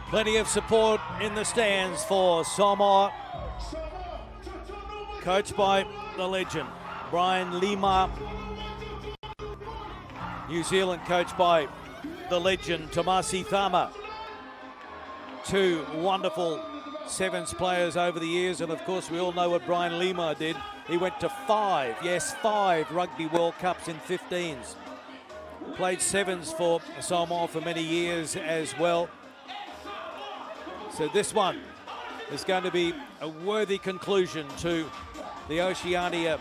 Plenty of support in the stands for Samoa, coached by the legend, Brian Lima. New Zealand coached by the legend, Tomasi Thama. Two wonderful sevens players over the years, and of course we all know what Brian Lima did. He went to five Rugby World Cups in 15s. Played sevens for Samoa for many years as well. So this one is going to be a worthy conclusion to the Oceania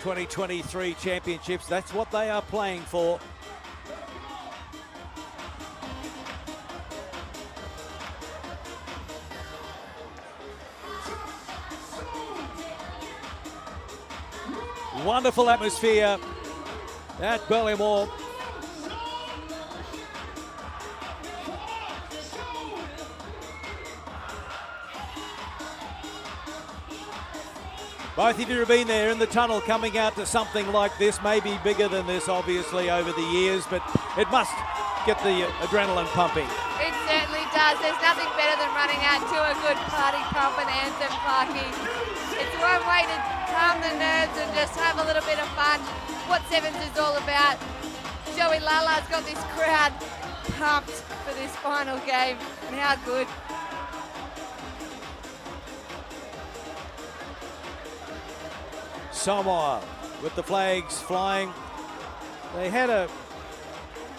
2023 Championships. That's what they are playing for. Wonderful atmosphere at Ballymore. Both of you have been there in the tunnel coming out to something like this, maybe bigger than this obviously over the years, but it must get the adrenaline pumping. It certainly does. There's nothing better than running out to a good party pump and anthem, Clarkie. It's one way to calm the nerves and just have a little bit of fun. What sevens is all about. Joey Lala's got this crowd pumped for this final game, and how good. Samoa with the flags flying. They had a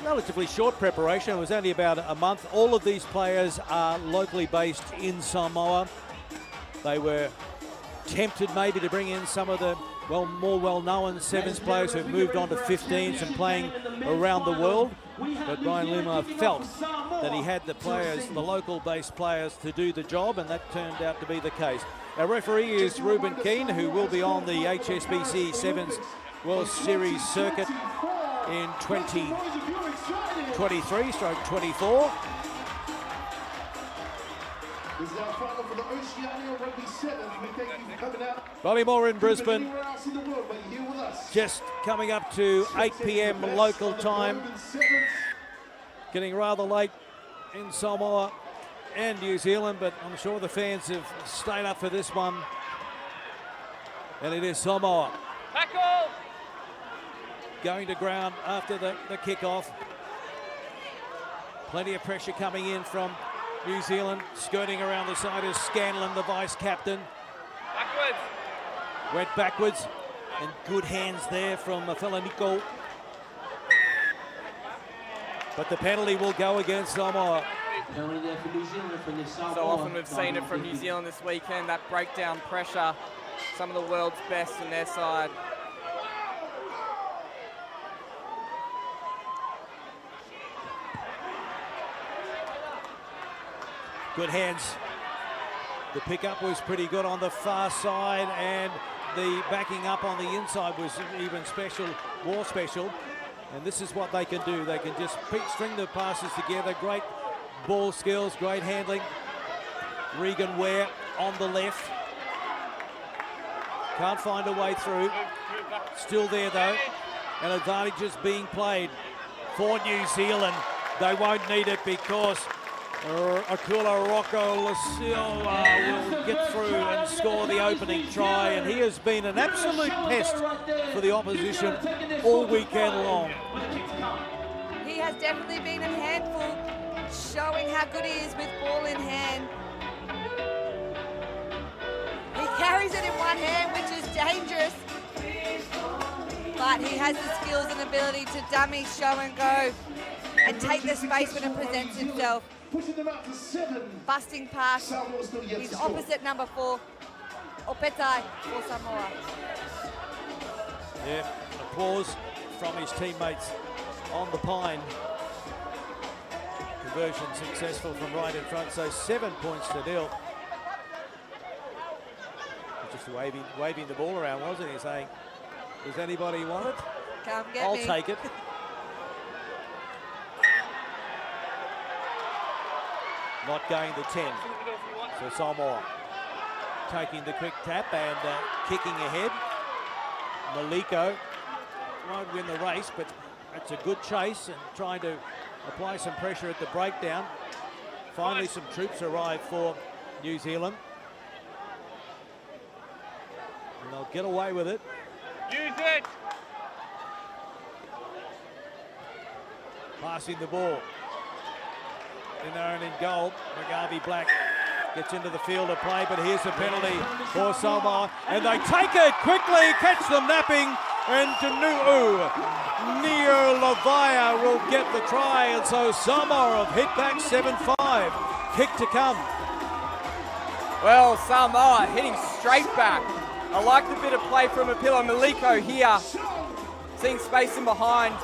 relatively short preparation. It was only about a month. All of these players are locally based in Samoa. They were tempted maybe to bring in some of the more well-known sevens players who've moved on to 15s and playing around the world. But Brian Lima felt that he had the players, the local-based players, to do the job, and that turned out to be the case. Our referee is Ruben Keane, who will be on the HSBC Sevens World Series circuit in 2023/24. This is our final for the Oceania Rugby Sevens. We thank you for coming out. Ballymore in Brisbane. Anywhere else in the world, but you're here with us. Just coming up to 8 p.m. local time. Getting rather late in Samoa and New Zealand, but I'm sure the fans have stayed up for this one. And it is Samoa Tackle! going to ground after the kickoff. Plenty of pressure coming in from New Zealand. Skirting around the side is Scanlon, the vice captain. Backwards. Went backwards, and good hands there from Felaniko. But the penalty will go against Samoa. So often we've seen it from New Zealand this weekend, that breakdown pressure, some of the world's best in their side. Good hands. The pickup was pretty good on the far side, and the backing up on the inside was even special, more special. And this is what they can do. They can just string the passes together. Great ball skills, great handling. Regan Ware on the left. Can't find a way through. Still there though. And advantages being played for New Zealand. They won't need it because Akula Rocco Lasilva will get through and score the opening try, and he has been an absolute pest for the opposition all weekend long. He has definitely been a handful, showing how good he is with ball in hand. He carries it in one hand, which is dangerous, but he has the skills and ability to dummy, show and go, and take the space when it presents himself. Pushing them out to 7. Busting past his opposite number 4, Opetai for Samoa. Yeah, applause from his teammates on the pine. Conversion successful from right in front, so 7 points to nil. Just waving the ball around, wasn't he? Saying, does anybody want it? Come get I'll me. take it. Not going to 10. So Samoa taking the quick tap and kicking ahead. Maliko won't win the race, but it's a good chase and trying to apply some pressure at the breakdown. Finally, some troops arrive for New Zealand. And they'll get away with it. Use it. Passing the ball. In there and in goal, McGarvey Black gets into the field of play, but here's a penalty for Samoa. And they take it quickly, catch them napping, and Neo Lavaya will get the try. And so Samoa have hit back 7-5. Kick to come. Well, Samoa hitting straight back. I like the bit of play from Apilo Maliko here. Seeing space in behind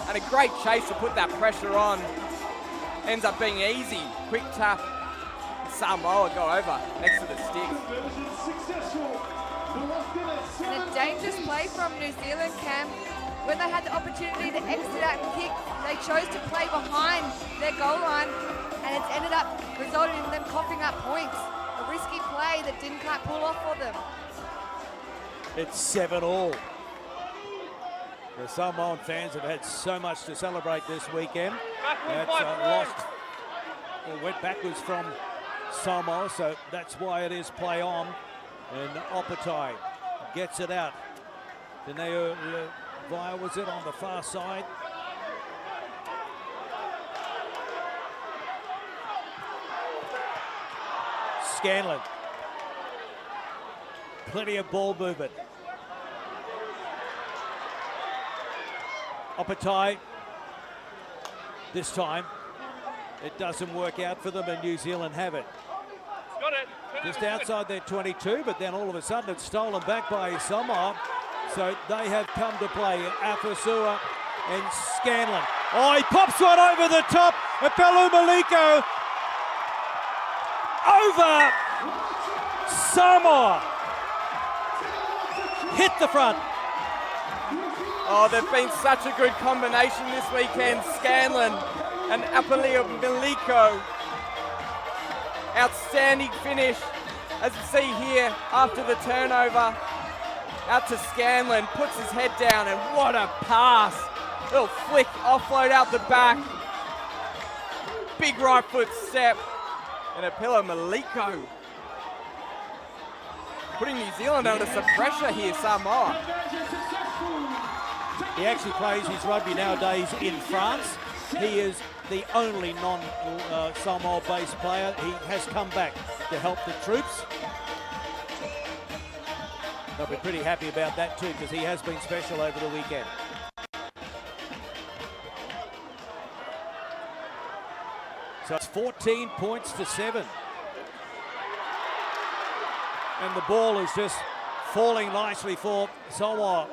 and a great chase to put that pressure on. Ends up being easy. Quick tap. Samoa go over next to the stick. And a dangerous play from New Zealand, Cam. When they had the opportunity to exit out and kick, they chose to play behind their goal line, and it's ended up resulting in them coughing up points. A risky play that didn't quite pull off for them. It's 7-all. The Samoan fans have had so much to celebrate this weekend. That's went backwards from Samoa, so that's why it is play on. And Opatai gets it out. Deneo Via was it on the far side. Scanlon. Plenty of ball movement. Opatai. This time, it doesn't work out for them, and New Zealand have it. Got it. Just outside their 22, but then all of a sudden it's stolen back by Samoa. So they have come to play. Afasua and Scanlon. Oh, he pops one over the top. Apilo Maliko over Samoa. Hit the front. Oh, they've been such a good combination this weekend. Scanlon and Apilo Maliko. Outstanding finish, as you see here, after the turnover. Out to Scanlon, puts his head down, and what a pass. Little flick, offload out the back. Big right foot step. And Apilo Maliko putting New Zealand under some pressure here, Samoa. He actually plays his rugby nowadays in France. He is the only non-Samoa-based player. He has come back to help the troops. They'll be pretty happy about that too, because he has been special over the weekend. So it's 14 points to 7. And the ball is just falling nicely for Samoa.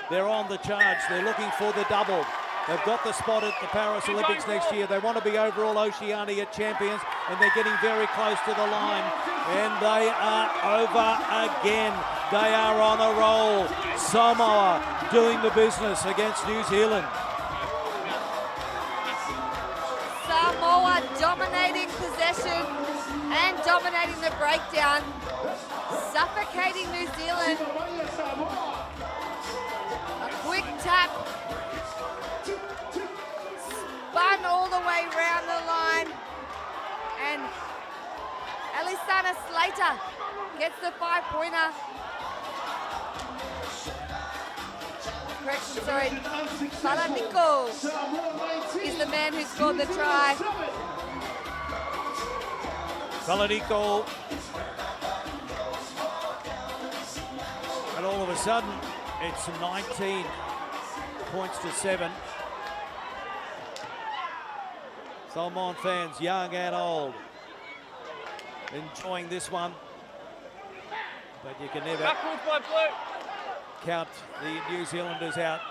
They're on the charge. They're looking for the double. They've got the spot at the Paris Olympics next year. They want to be overall Oceania champions, and they're getting very close to the line. And they are over again. They are on a roll. Samoa doing the business against New Zealand. Samoa dominating possession and dominating the breakdown. Suffocating New Zealand. A quick tap. Spun all the way round the line, and Elisana Slater gets the 5-pointer. Correction, sorry. Falaniko is the man who scored the try. Falaniko. And all of a sudden, it's 19 points to 7. Samoan fans, young and old, enjoying this one. But you can never count the New Zealanders out.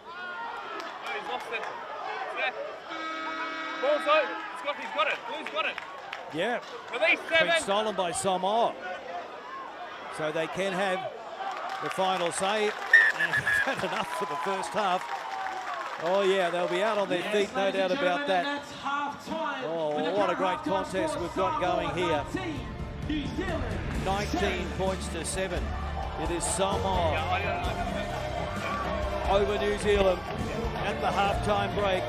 Oh, he's lost it. Yeah. Ball's over. He's got it. Blue's got it. Yeah, Release been 7. stolen by Samoa. So they can have the final say. And they've had enough for the first half. Oh yeah, they'll be out on their feet, no doubt about that. Oh, what a great contest we've got going here. 19 points to 7. It is Samoa over New Zealand at the halftime break.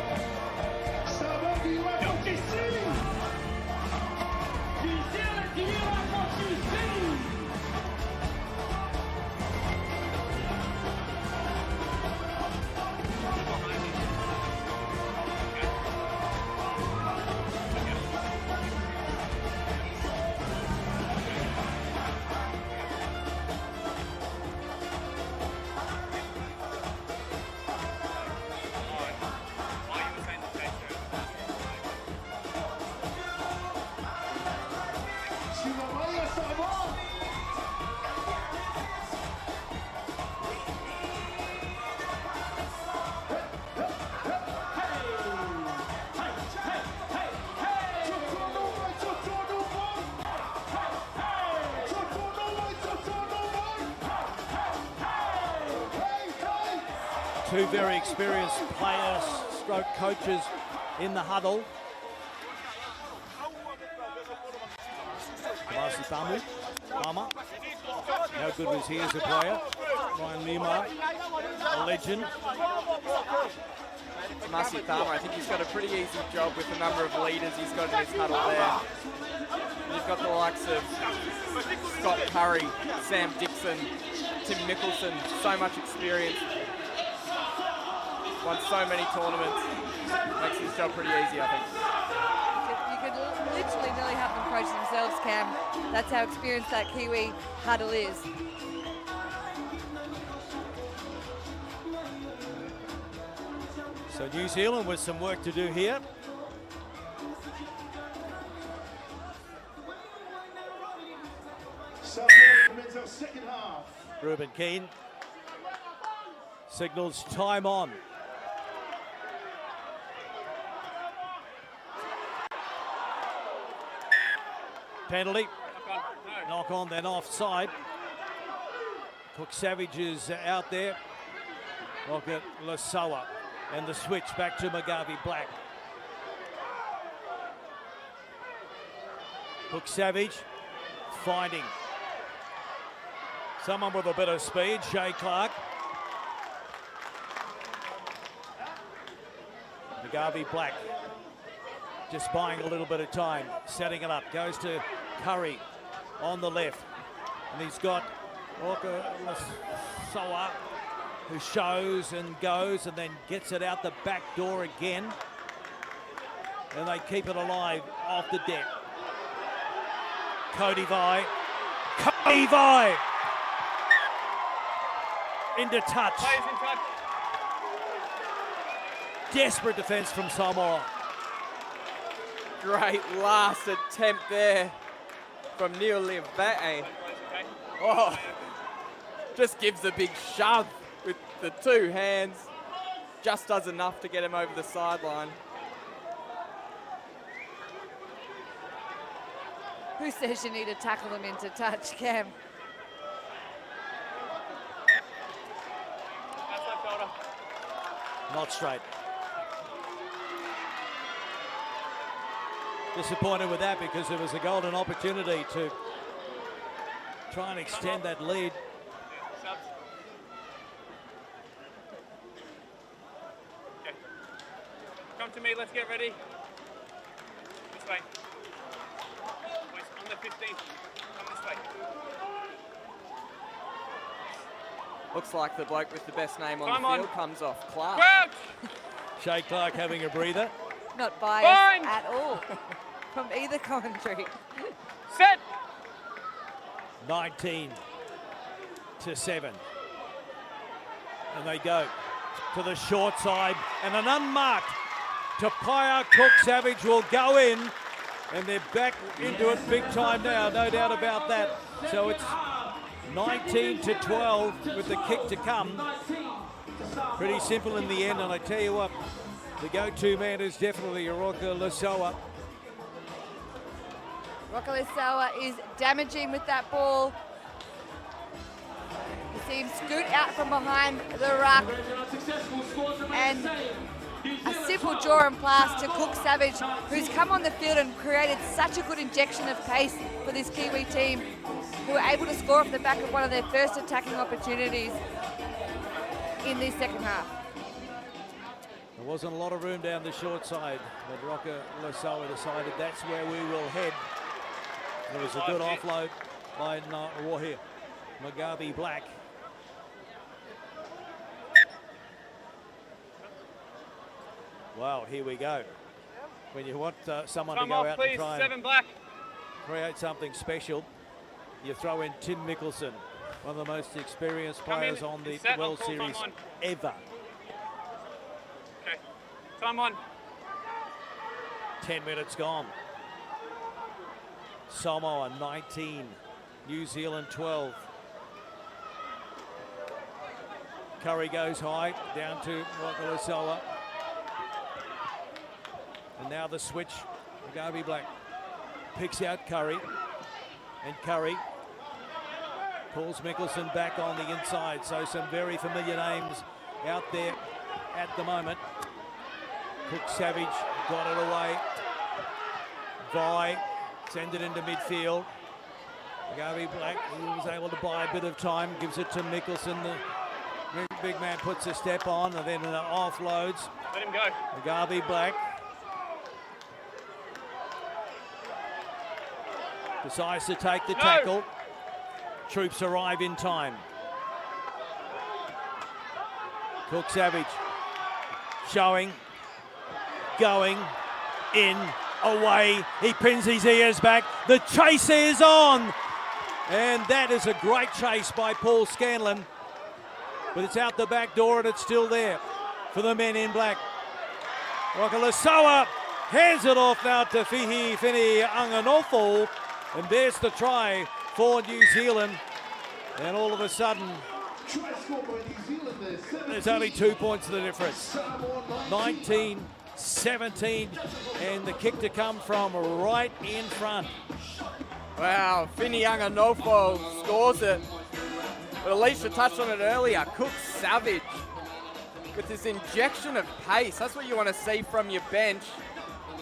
Two very experienced players, stroke coaches in the huddle. Kamasi Pama. How good was he as a player? Ryan Lima, a legend. Masi Tama, I think he's got a pretty easy job with the number of leaders he's got in his huddle there. You've got the likes of Scott Curry, Sam Dixon, Tim Mickelson, so much experience. Won so many tournaments. Makes his job pretty easy, I think. You could literally nearly have them coach themselves, Cam. That's how experienced that Kiwi huddle is. So New Zealand with some work to do here. Samoa commences our second half. Ruben Keane signals time on. Penalty. Knock on, then offside. Cook Savage is out there. Look at Lasoa. And the switch back to Mugabe Black. Cook Savage finding someone with a bit of speed, Shay Clark. Mugabe Black just buying a little bit of time, setting it up, goes to Curry on the left. And he's got Lasoa, who shows and goes and then gets it out the back door again. And they keep it alive off the deck. Cody Vai. Cody Vai! Into touch. Desperate defense from Samoa. Great last attempt there from Neil Livete. Oh, just gives a big shove with the two hands. Just does enough to get him over the sideline. Who says you need to tackle them into touch, Cam? Not straight. Disappointed with that because there was a golden opportunity to try and extend that lead. Okay. Come to me, let's get ready. This way. Boys, on the 15th. Come this way. Looks like the bloke with the best name on the field comes off. Clark. Crouch! Shay Clark having a breather. Not biased at all from either commentary. Set! 19-7. And they go to the short side, and an unmarked Tapaya Cook Savage will go in, and they're back into it big time now, no doubt about that. So it's 19-12 with the kick to come. Pretty simple in the end, and I tell you what, the go-to man is definitely Roka Lasoa. Roka Lasoa is damaging with that ball. You see him scoot out from behind the ruck. And a simple draw and pass to Cook Savage, who's come on the field and created such a good injection of pace for this Kiwi team, who were able to score off the back of one of their first attacking opportunities in this second half. There wasn't a lot of room down the short side, but Rocker Losawa decided that's where we will head. There was a good offload by Mugabe Black. Wow, here we go. When you want someone to go out and try and create something special, you throw in Tim Mickelson, one of the most experienced players on the World Series ever. Okay, time on. 10 minutes gone. Samoa 19, New Zealand 12. Curry goes high, down to Wakalosawa. And now the switch, Mugabe Black picks out Curry. And Curry pulls Mickelson back on the inside. So some very familiar names out there at the moment. Cook Savage got it away. Vi sends it into midfield. Mugabe Black, he was able to buy a bit of time, gives it to Mickelson. The big man puts a step on and then offloads. Let him go. Mugabe Black decides to take the tackle. Troops arrive in time. Cook Savage showing, going, in, away. He pins his ears back. The chase is on. And that is a great chase by Paul Scanlon. But it's out the back door and it's still there for the men in black. Wakalosawa hands it off now to Fini Anganofo. And there's the try for New Zealand. And all of a sudden, there's only 2 points of the difference. 19-17, and the kick to come from right in front. Wow, Fini Anganofo scores it. But Alicia touched on it earlier. Cook Savage with this injection of pace. That's what you want to see from your bench.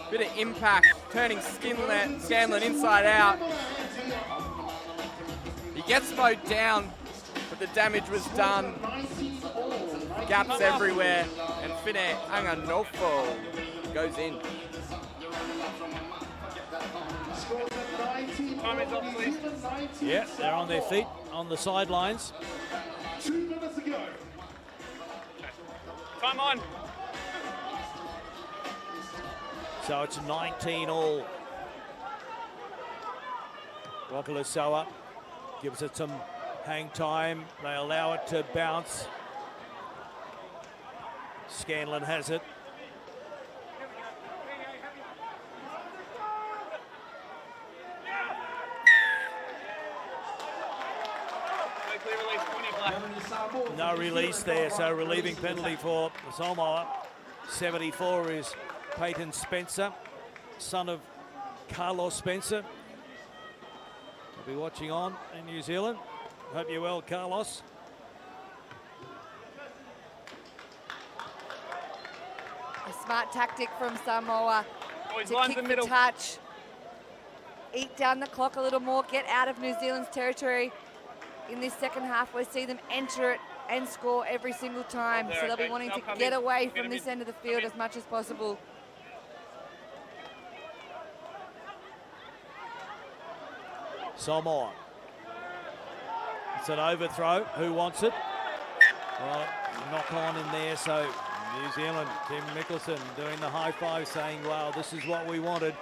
Bit of impact, turning Scanlon inside out. He gets mowed down, but the damage was done. Gaps everywhere, and Fine Anganofo goes in. Yeah, they're on their feet, on the sidelines. 2 minutes ago. Time on. So it's 19 all. Wakalosawa gives it some hang time. They allow it to bounce. Scanlon has it. No release there, so relieving penalty for Samoa. 74 is Peyton Spencer, son of Carlos Spencer. We'll be watching on in New Zealand. Hope you're well, Carlos. A smart tactic from Samoa to lines kick the the middle. touch, eat down the clock a little more, get out of New Zealand's territory. In this second half, we see them enter it and score every single time. There, So they'll be okay. wanting Now to come get in. away Get from him this in. end of the field as much as possible. Samoa. It's an overthrow. Who wants it? Well, knock on in there. So New Zealand, Tim Mickelson doing the high five, saying, wow, this is what we wanted.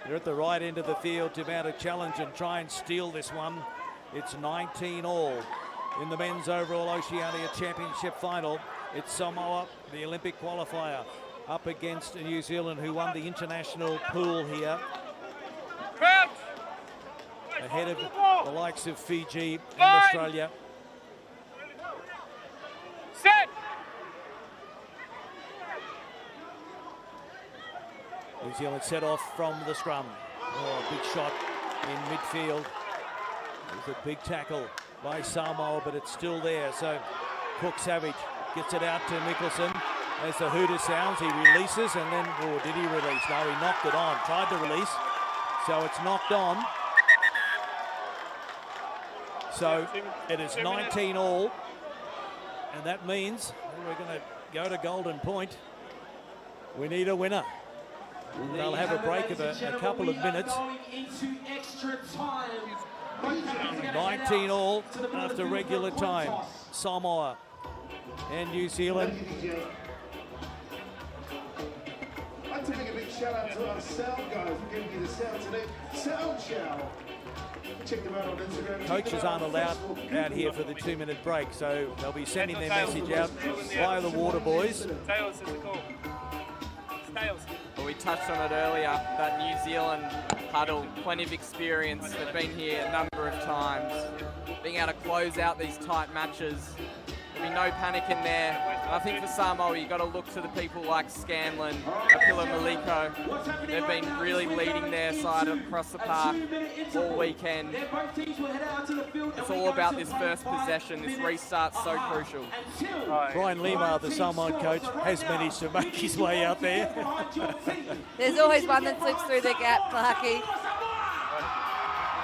They're at the right end of the field to mount a challenge and try and steal this one. It's 19 all in the men's overall Oceania Championship final. It's Samoa, the Olympic qualifier, up against New Zealand, who won the international pool here. Crouch. Ahead of the likes of Fiji and Australia. Set. New Zealand set off from the scrum. Oh, big shot in midfield. There's a big tackle by Samoa, but it's still there. So Cook Savage gets it out to Mickelson. As the hooter sounds, he releases, and then, oh, did he release? No, he knocked it on. Tried to release, so it's knocked on. So it is 19 all, and that means we're going to go to Golden Point. We need a winner. They'll have a break of a couple of minutes. 19 all after regular time. Samoa and New Zealand. I'd like to make a big shout out to our sound guys. We're giving you the sound today. Sound Chow. Check them out on Instagram. Coaches aren't allowed out here for the 2-minute break, so they'll be sending their message out via the water boys. Tails is the call. Tails. Well, we touched on it earlier, that New Zealand huddle, plenty of experience. They've been here a number of times. Being able to close out these tight matches. There'll be no panic in there. And I think for Samoa, you've got to look to the people like Scanlon, Apila Maliko. They've been really leading their side across the park all weekend. It's all about this first possession. This restart's so crucial. Brian Lima, the Samoan coach, has managed to make his way out there. There's always one that slips through the gap, Clarkie.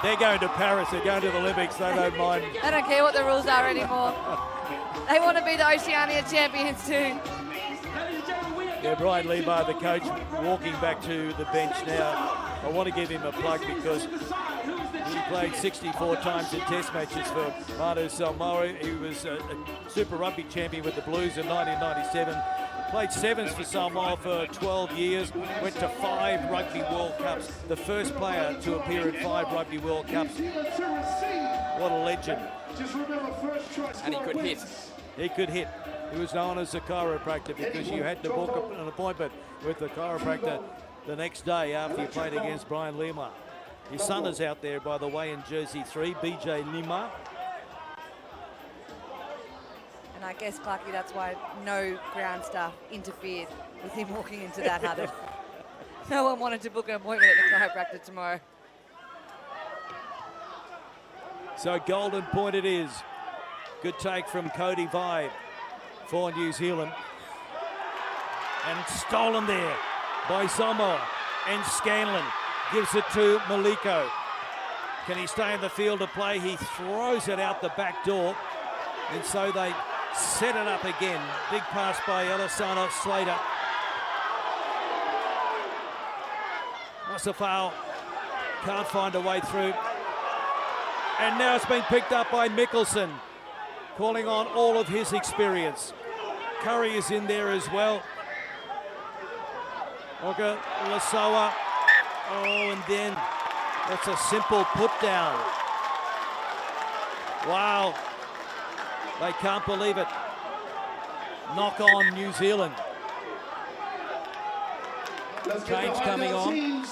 They're going to Paris, they're going to the Olympics, they don't mind. They don't care what the rules are anymore. They want to be the Oceania champions too. Yeah, Brian Lima, the coach, walking back to the bench now. I want to give him a plug because he played 64 times in test matches for Manu Samoa. He was a Super Rugby champion with the Blues in 1997. Played sevens for Samoa for 12 years, went to 5 Rugby World Cups. The first player to appear in 5 Rugby World Cups. What a legend. And he could hit. He could hit. He was known as a chiropractor because you had to book an appointment with the chiropractor the next day after you played against Brian Lima. His son is out there, by the way, in jersey 3, BJ Lima. And I guess, Clarkie, that's why no ground staff interfered with him walking into that huddle. No one wanted to book an appointment at the chiropractor tomorrow. So golden point it is. Good take from Cody Vai for New Zealand. And stolen there by Samoa. And Scanlon gives it to Maliko. Can he stay in the field of play? He throws it out the back door. And so they set it up again. Big pass by Alessandro Slater. That's a foul. Can't find a way through. And now it's been picked up by Mickelson, calling on all of his experience. Curry is in there as well. Oka Lasoa. Oh, and then that's a simple put down. Wow. They can't believe it. Knock on New Zealand. Change coming on.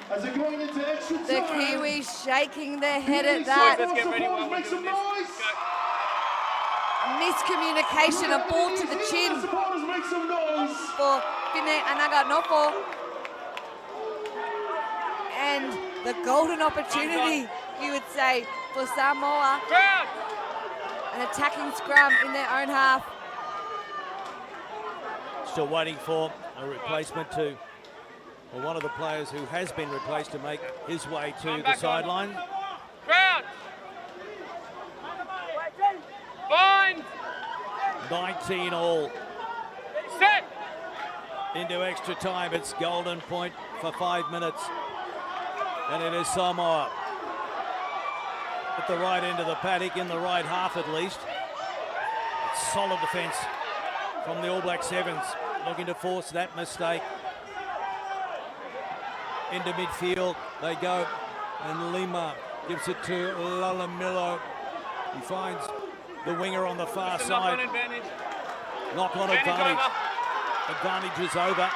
As they're going into extra time. The Kiwis shaking their head at that. Let's get ready while we're Make some doing this. noise. Miscommunication, a ball to the chin Supporters, make some noise. for Fine Anaganofo. And the golden opportunity, you would say, for Samoa. Ground. An attacking scrum in their own half. Still waiting for a replacement to, or one of the players who has been replaced to make his way to the sideline. Ground. Bind. 19 all. Set. Into extra time. It's golden point for 5 minutes. And it is Samoa at the right end of the paddock, in the right half at least. It's solid defence from the All Black Sevens, looking to force that mistake. Into midfield they go, and Lima gives it to Lalamilo. He finds the winger on the far side. Advantage. Knock on advantage. Advantage is over.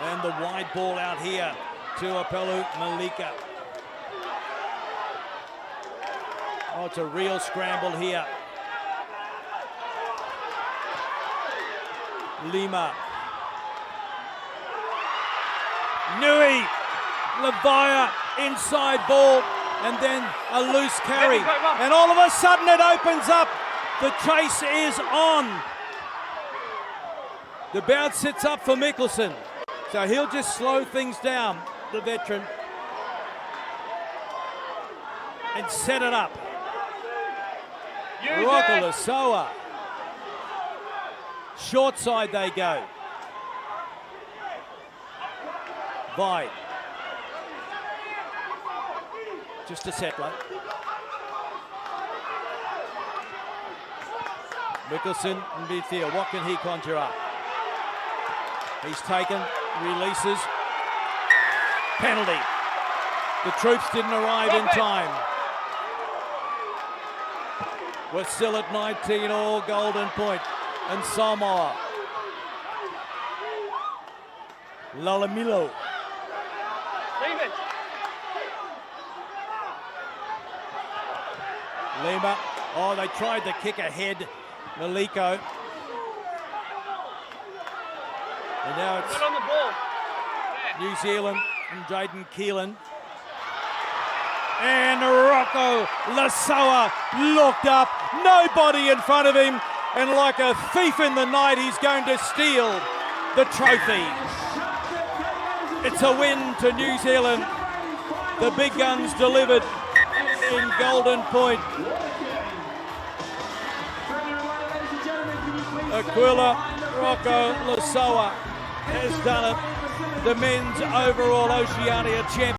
And the wide ball out here to Apelu Malika. Oh, it's a real scramble here. Lima. Nui. Levaya inside ball. And then a loose carry. And all of a sudden it opens up. The chase is on. The bounce sits up for Mickelson. So he'll just slow things down, the veteran, and set it up. Roka Lasoa. Short side they go. Vai. Just a settler. Mickelson and midfield. What can he conjure up? He's taken, releases. Penalty. The troops didn't arrive in time. We're still at 19 all, Golden Point and Samoa. Lalamilo. Leave it. Lima. Oh, they tried to kick ahead. Maliko. And now it's Put on the ball. New Zealand and Jaden Keelan. And Rocco Lasoa looked up. Nobody in front of him. And like a thief in the night, he's going to steal the trophy. It's a win to New Zealand. The big guns delivered in Golden Point. Aquila Rocco Lasoa has done it. The men's overall Oceania champion.